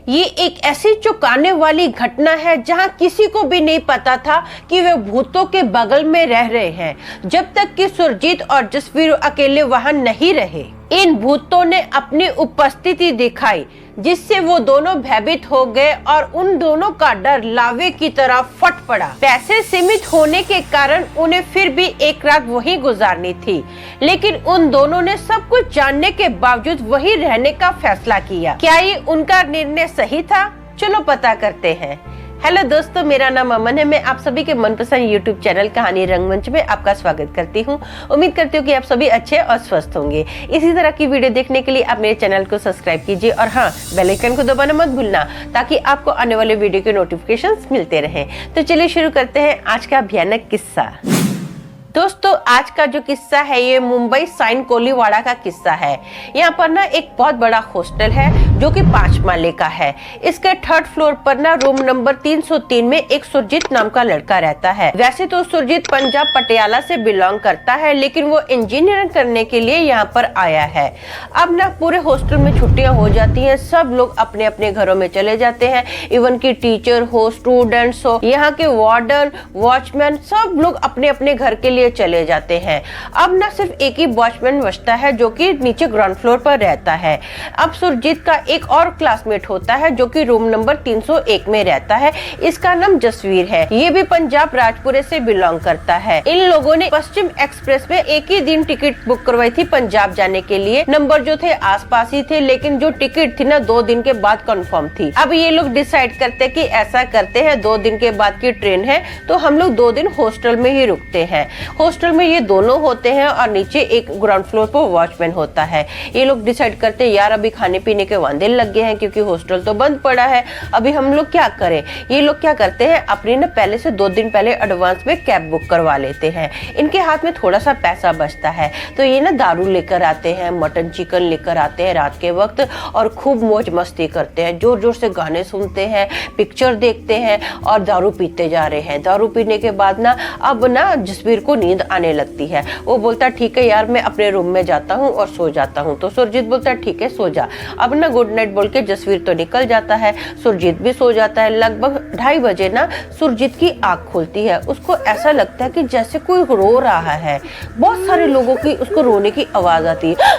ये एक ऐसी चौंकाने वाली घटना है जहां किसी को भी नहीं पता था कि वे भूतों के बगल में रह रहे हैं, जब तक कि सुरजीत और जसवीर अकेले वहां नहीं रहे। इन भूतों ने अपनी उपस्थिति दिखाई, जिससे वो दोनों भयभीत हो गए और उन दोनों का डर लावे की तरह फट पड़ा। पैसे सीमित होने के कारण उन्हें फिर भी एक रात वहीं गुजारनी थी, लेकिन उन दोनों ने सब कुछ जानने के बावजूद वहीं रहने का फैसला किया। क्या ये उनका निर्णय सही था? चलो पता करते हैं। हेलो दोस्तों, मेरा नाम अमन है। मैं आप सभी के मनपसंद यूट्यूब चैनल कहानी रंगमंच में आपका स्वागत करती हूं। उम्मीद करती हूँ कि आप सभी अच्छे और स्वस्थ होंगे। इसी तरह की वीडियो देखने के लिए आप मेरे चैनल को सब्सक्राइब कीजिए और हाँ, बेल आइकन को दबाना मत भूलना, ताकि आपको आने वाले वीडियो के नोटिफिकेशंस मिलते रहें। तो चलिए शुरू करते हैं आज का भयानक किस्सा। दोस्तों, आज का जो किस्सा है ये मुंबई साइन कोलीवाड़ा का किस्सा है। यहाँ पर ना एक बहुत बड़ा हॉस्टल है जो कि 5 माले का है। इसके 3rd फ्लोर पर ना रूम नंबर 303 में एक सुरजीत नाम का लड़का रहता है। वैसे तो सुरजीत पंजाब पटियाला से बिलोंग करता है, लेकिन वो इंजीनियरिंग करने के लिए यहाँ पर आया है। अब ना पूरे हॉस्टल में छुट्टियां हो जाती हैं, सब लोग अपने अपने घरों में चले जाते हैं। इवन की टीचर हो, स्टूडेंट्स हो, यहाँ के वार्डन, वॉचमैन, सब लोग अपने अपने घर के लिए चले जाते हैं। अब ना सिर्फ एक ही वॉचमैन बचता है जो कि नीचे ग्राउंड फ्लोर पर रहता है। अब सुरजीत का एक और क्लासमेट होता है जो कि रूम नंबर 301 में रहता है। इसका नाम जसवीर है। ये भी पंजाब राजपुरे से बिलोंग करता है। इन लोगों ने पश्चिम एक्सप्रेस में एक ही दिन टिकट बुक करवाई थी पंजाब जाने के लिए। नंबर जो थे आसपास ही थे, लेकिन जो टिकट थी ना 2 दिन के बाद कंफर्म थी। अब ये लोग डिसाइड करते कि ऐसा करते हैं, 2 दिन के बाद की ट्रेन है तो हम लोग 2 दिन हॉस्टल में ही रुकते हैं। हॉस्टल में ये दोनों होते हैं और नीचे एक ग्राउंड फ्लोर पर वॉचमैन होता है। ये लोग डिसाइड करते हैं यार अभी खाने पीने के वांदे लग गए हैं, क्योंकि हॉस्टल तो बंद पड़ा है, अभी हम लोग क्या करें। ये लोग क्या करते हैं, अपनी ना पहले से 2 दिन पहले एडवांस में कैब बुक करवा लेते हैं। इनके हाथ में थोड़ा सा पैसा बचता है तो ये ना दारू लेकर आते हैं, मटन चिकन लेकर आते हैं रात के वक्त और खूब मौज मस्ती करते हैं। जोर जोर से गाने सुनते हैं, पिक्चर देखते हैं और दारू पीते जा रहे हैं। दारू पीने के बाद ना अब ना जसवीर को नींद आने लगती है। वो बोलता ठीक है यार मैं अपने रूम में जाता हूँ और सो जाता हूँ। तो सुरजीत बोलता है ठीक है सो जा। अब ना गुड नाइट बोल के जसवीर तो निकल जाता है, सुरजीत भी सो जाता है। लगभग 2:30 बजे ना सुरजीत की आंख खुलती है। उसको ऐसा लगता है कि जैसे कोई रो रहा है। बहुत सारे लोगों की उसको रोने की आवाज आती है,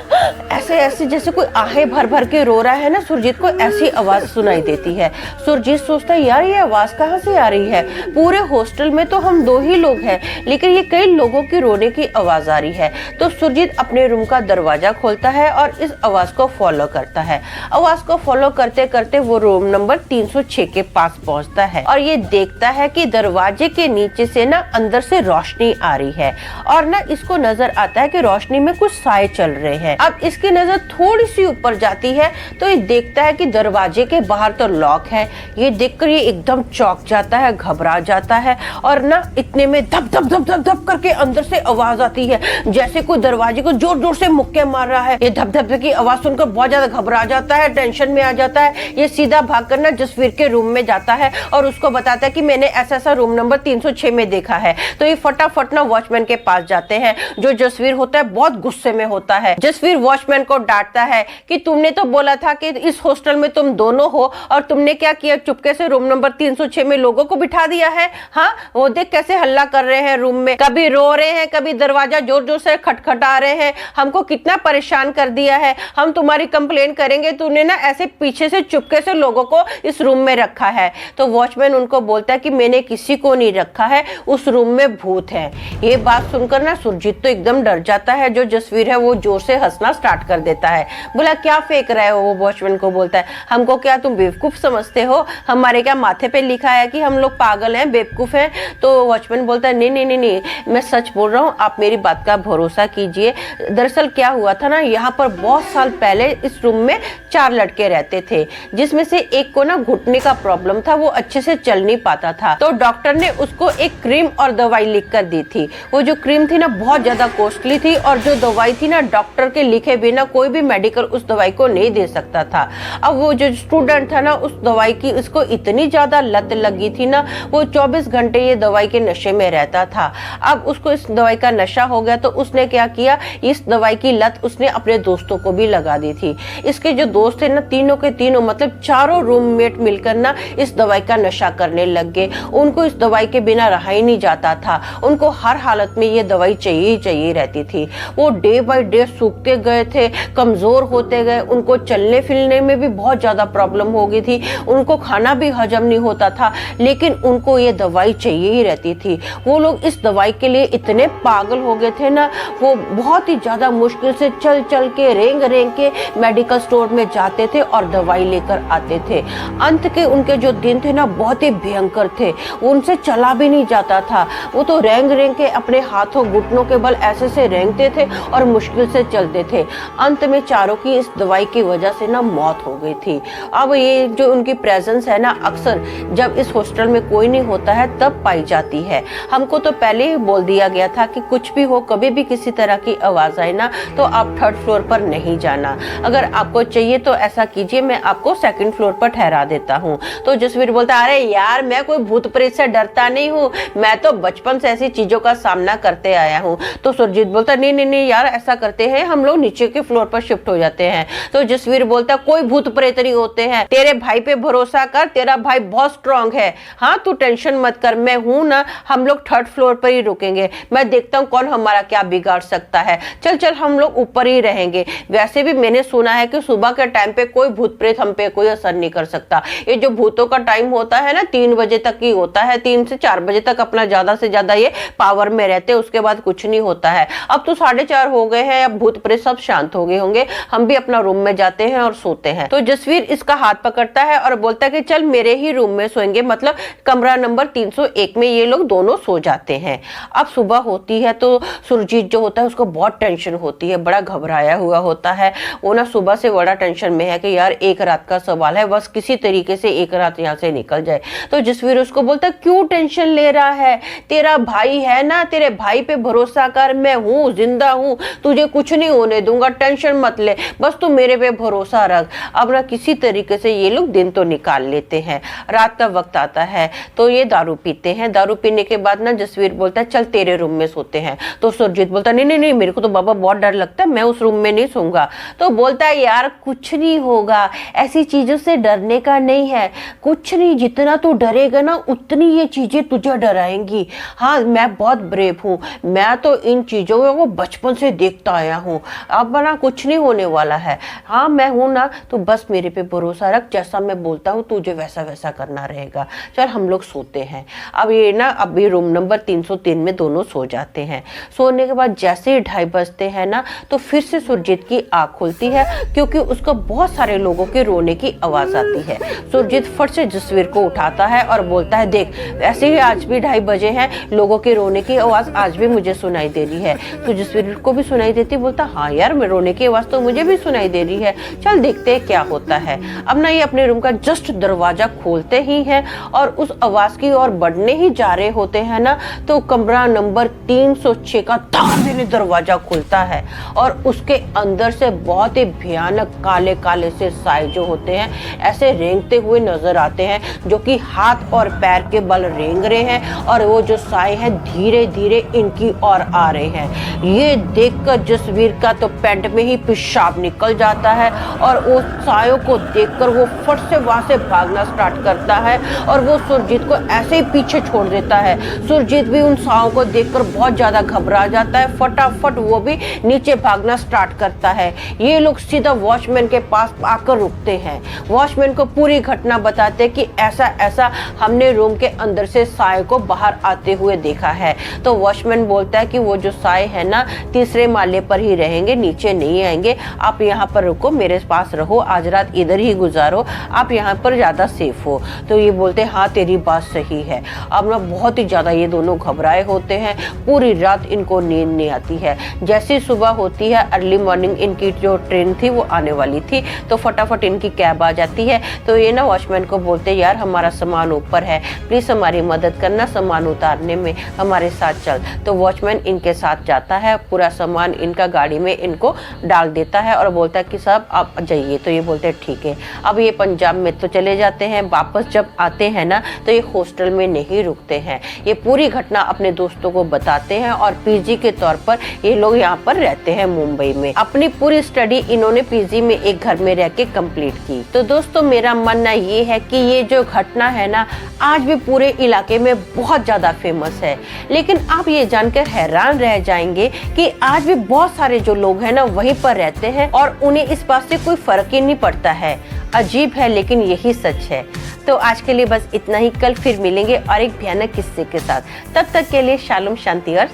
ऐसे ऐसे जैसे कोई आहें भर भर के रो रहा है ना। सुरजीत को ऐसी आवाज सुनाई देती है। सुरजीत सोचता है यार ये आवाज कहाँ से आ रही है, पूरे हॉस्टल में तो हम 2 ही लोग हैं, लेकिन ये कई लोगों की रोने की आवाज आ रही है। तो सुरजीत अपने रूम का दरवाजा खोलता है और इस आवाज को फॉलो करता है। आवाज को फॉलो करते करते वो रूम नंबर 306 के पास पहुंचता है और ये देखता है कि दरवाजे के नीचे से ना अंदर से रोशनी आ रही है और ना इसको नजर आता है कि रोशनी में कुछ साए चल रहे हैं। अब इसकी नजर थोड़ी सी ऊपर जाती है तो ये देखता है कि दरवाजे के बाहर तो लॉक है। ये देखकर ये एकदम चौंक जाता है, घबरा जाता है और ना इतने में धप धप धप धप धप करके अंदर से आवाज आती है, जैसे कोई दरवाजे को जोर जोर से मुक्के मार रहा है। ये धप धप की आवाज सुनकर बहुत ज्यादा घबरा जाता है, टेंशन में आ जाता है। ये सीधा भागकर ना जसवीर के रूम में जाता है और उसको बताता है कि मैंने ऐसा ऐसा रूम नंबर 306 में देखा है। तो ये फटाफट ना वॉचमैन के पास जाते हैं। जो जसवीर होता है बहुत गुस्से में होता है। जसवीर वॉचमैन को डांटता है कि तुमने तो बोला था कि इस हॉस्टल में तुम दोनों हो और तुमने क्या किया, चुपके से रूम नंबर 306 में लोगों को बिठा दिया है। हाँ, वो देख कैसे हल्ला कर रहे हैं रूम में, कभी रो रहे हैं, कभी दरवाजा जोर जोर से खटखटा रहे हैं। हमको कितना परेशान कर दिया है, हम तुम्हारी कंप्लेन करेंगे। तूने ना ऐसे पीछे से चुपके से लोगों को इस रूम में रखा है। तो वॉचमैन उनको बोलता है कि मैंने किसी को नहीं रखा है, उस रूम में भूत है। ये बात सुनकर ना सुरजीत तो एकदम डर जाता है। जो जसवीर है वो जोर से हंसना स्टार्ट कर देता है। बोला क्या फेंक रहे हो, वो वॉचमैन को बोलता है हमको क्या तुम बेवकूफ समझते हो, हमारे क्या माथे पे लिखा है कि हम लोग पागल हैं, बेवकूफ हैं। तो वॉचमैन बोलता है नहीं नहीं नहीं नहीं, मैं सच बोल रहा हूँ, आप मेरी बात का भरोसा कीजिए। दरअसल क्या हुआ था ना, यहाँ पर बहुत साल पहले इस रूम में 4 लड़के रहते थे, जिसमें से एक को ना घुटने का प्रॉब्लम था, वो अच्छे से चल नहीं पाता था। तो डॉक्टर ने उसको एक क्रीम और दवाई लिख कर दी थी। वो जो क्रीम थी ना बहुत ज्यादा कॉस्टली थी और जो दवाई थी ना डॉक्टर के लिखे बिना कोई भी मेडिकल उस दवाई को नहीं दे सकता था। अब वो जो स्टूडेंट था ना, उस दवाई की उसको इतनी ज्यादा लत लगी थी ना, वो 24 घंटे ये दवाई के नशे में रहता था। अब उसको इस दवाई का नशा हो गया तो उसने क्या किया, इस दवाई की लत उसने अपने दोस्तों को भी लगा दी थी। इसके जो दोस्त थे ना, तीनों के तीनों मतलब चारों रूममेट मिलकर ना इस दवाई का नशा करने लग गए। उनको इस दवाई के बिना रहा ही नहीं जाता था, उनको हर हालत में ये दवाई चाहिए ही चाहिए रहती थी। वो डे बाय डे सूखते गए थे, कमजोर होते गए, उनको चलने फिरने में भी बहुत ज्यादा प्रॉब्लम हो गई थी, उनको खाना भी हजम नहीं होता था, लेकिन उनको ये दवाई चाहिए ही रहती थी। वो लोग इस दवाई के लिए इतने पागल हो गए थे ना, वो बहुत ही ज्यादा मुश्किल से चल चल के रेंग रेंग के मेडिकल स्टोर में जाते थे और दवाई लेकर आते थे। अंत के उनके जो दिन थे ना, बहुत ही भयंकर थे, उनसे चला भी नहीं जाता था। वो तो रेंग रेंग के अपने हाथों घुटनों के बल ऐसे से रेंगते थे और मुश्किल से चलते थे। अंत में चारों की इस दवाई की वजह से ना मौत हो गई थी। अब ये जो उनकी प्रेजेंस है ना, अक्सर जब इस हॉस्टल में कोई नहीं होता है तब पाई जाती है। हमको तो पहले ही बोल दिया गया था कि कुछ भी हो, कभी भी किसी तरह की आवाज आए ना तो आप 3rd फ्लोर पर नहीं जाना। अगर आपको चाहिए तो ऐसा कीजिए, मैं आपको 2nd फ्लोर पर ठहरा देता हूँ। तो जसवीर बोलता, अरे यार मैं कोई भूत प्रेत से डरता नहीं हूँ, मैं तो बचपन से ऐसी चीजों का सामना करते आया हूँ। तो सुरजीत बोलता, नहीं नहीं नहीं यार, ऐसा करते हैं हम लोग नीचे के फ्लोर पर शिफ्ट हो जाते हैं। तो जसवीर बोलता, कोई भूत प्रेत नहीं होते हैं, तेरे भाई पे भरोसा कर, तेरा भाई बहुत स्ट्रांग है। हाँ तू टेंशन मत कर, मैं हूं ना, हम लोग 3rd फ्लोर पर ही रुकेंगे, मैं देखता हूँ कौन हमारा क्या बिगाड़ सकता है। चल चल हम लोग ऊपर ही रहेंगे। वैसे भी मैंने सुना है कि सुबह के टाइम पे कोई भूत प्रेत हम पे कोई असर नहीं कर सकता। ये जो भूतों का टाइम होता है ना, 3 बजे तक ही होता है, 3 से 4 बजे तक अपना ज्यादा से ज्यादा ये पावर में रहते हैं, उसके बाद कुछ नहीं होता है। अब तो 4:30 हो गए हैं, अब भूत प्रेत सब शांत हो गए होंगे, हम भी अपना रूम में जाते हैं और सोते हैं। तो जसवीर इसका हाथ पकड़ता है और बोलता है कि चल मेरे ही रूम में सोएंगे, मतलब कमरा नंबर 301 में ये लोग दोनों सो जाते हैं। अब सुबह होती है तो सुरजीत जो होता है उसको बहुत टेंशन होती है, बड़ा घबराया हुआ होता है। वो ना सुबह से बड़ा टेंशन में है कि यार एक रात का सवाल है, बस किसी तरीके से एक रात यहाँ से निकल जाए। तो जसवीर उसको बोलता है, क्यों टेंशन ले रहा है, तेरा भाई है ना, तेरे भाई पे भरोसा कर, मैं हूँ, जिंदा हूँ, तुझे कुछ नहीं होने दूंगा, टेंशन मत ले, बस तू मेरे पे भरोसा रख। अब ना किसी तरीके से ये लोग दिन तो निकाल लेते हैं। रात का वक्त आता है तो ये दारू पीते हैं। दारू पीने के बाद ना जसवीर बोलता है, चल तेरे रूम में सोते हैं। तो सुरजीत बोलता है, नहीं नहीं नहीं, मेरे को तो बाबा बहुत डर लगता है, मैं उस रूम में नहीं सोऊंगा। तो बोलता है, यार कुछ नहीं होगा, ऐसी चीजों से डरने का नहीं है, कुछ नहीं, जितना तू डरेगा ना उतनी ये चीजें तुझे डराएंगी। हाँ मैं बहुत ब्रेव हूँ, मैं तो इन चीजों में वो बचपन से देखता आया हूँ, अब ना कुछ नहीं होने वाला है। हाँ मैं हूँ ना, तो बस मेरे पे भरोसा रख, जैसा मैं बोलता हूँ तुझे वैसा वैसा करना रहेगा। चल हम लोग सोते हैं। अब ये ना अभी रूम नंबर 303 में दोनों सो जाते हैं। सोने के बाद जैसे ही 2:30 बजते हैं ना, तो फिर से सुरजीत की आंख खुलती है, क्योंकि उसको बहुत सारे लोगों के रोने की आवाज आती है। सुरजीत फट से जसवीर को उठाता है और बोलता है, देख वैसे ही आज भी 2:30 बजे हैं, लोगों के रोने की आवाज आज भी मुझे सुनाई दे रही है। तो जसवीर को भी सुनाई देती, बोलता हाँ यार मैं रोने की आवाज तो मुझे भी सुनाई दे रही है, चल देखते हैं क्या होता है। अब ना ये अपने रूम का जस्ट दरवाजा खोलते ही है और उस आवाज की ओर बढ़ने ही जा रहे होते हैं ना, तो कमरा नंबर 306 का तार देने दरवाजा खुलता है और उसके अंदर से बहुत ही भयानक काले काले से साए जो होते हैं ऐसे रेंगते हुए नजर आते हैं, जो कि हाथ और पैर के बल रेंग रहे हैं और वो जो साए हैं धीरे धीरे इनकी ओर आ रहे हैं। ये देखकर जसवीर का तो पैंट में ही पेशाब निकल जाता है और उस सायों को देखकर वो फट से वहां से भागना स्टार्ट करता है और वो सुरजीत को ऐसे ही पीछे छोड़ देता है। सुरजीत भी उन सायों को देखकर बहुत ज्यादा घबरा जाता है, फटाफट वो भी नीचे भागना स्टार्ट करता है। ये लोग सीधा वॉचमैन के पास आकर रुकते हैं। वॉचमैन को पूरी घटना बताते कि ऐसा ऐसा हमने रूम के अंदर से साए को बाहर आते हुए देखा है। तो वॉचमैन बोलता है कि वो जो साए है ना 3रे माले पर ही रहेंगे, नीचे नहीं आएंगे, आप यहाँ पर रुको, मेरे पास रहो, आज रात इधर ही गुजारो, आप यहाँ पर ज्यादा सेफ हो। तो ये बोलते हैं हाँ तेरी बात सही है। अब ना बहुत ही ज्यादा ये दोनों घबराए होते हैं, पूरी रात इनको नींद नहीं आती है। जैसी सुबह होती है, अर्ली मॉर्निंग इनकी जो ट्रेन थी वो आने वाली थी, तो फटाफट इनकी कैब आ जाती है। तो ये ना वॉचमैन को बोलते यार हमारा सामान ऊपर है, प्लीज हमारी मदद करना, सामान उतारने में हमारे साथ चल। तो वॉचमैन इनके साथ जाता है, पूरा सामान इनका गाड़ी में इनको डाल देता है और बोलता है कि साहब आप जाइए। तो ये बोलते हैं ठीक है। अब ये पंजाब में तो चले जाते हैं। वापस जब आते हैं ना तो ये हॉस्टल में नहीं रुकते हैं, ये पूरी घटना अपने दोस्तों को बताते हैं और पीजी के तौर पर ये लोग यहाँ पर रहते हैं मुंबई में। अपनी पूरी स्टडी इन्होंने पीजी में एक घर में रह के कंप्लीट की। तो दोस्तों मेरा मानना ये है कि ये जो घटना है ना आज भी पूरे इलाके में बहुत ज्यादा फेमस है। लेकिन आप ये जानकर हैरान रह जाएंगे कि आज भी बहुत सारे जो लोग हैं ना वहीं पर रहते हैं और उन्हें इस बात से कोई फर्क ही नहीं पड़ता है। अजीब है लेकिन यही सच है। तो आज के लिए बस इतना ही। कल फिर मिलेंगे और एक भयानक किस्से के साथ। तब तक के लिए शालोम, शांति और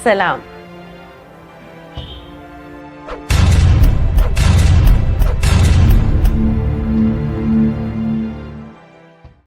सलाम।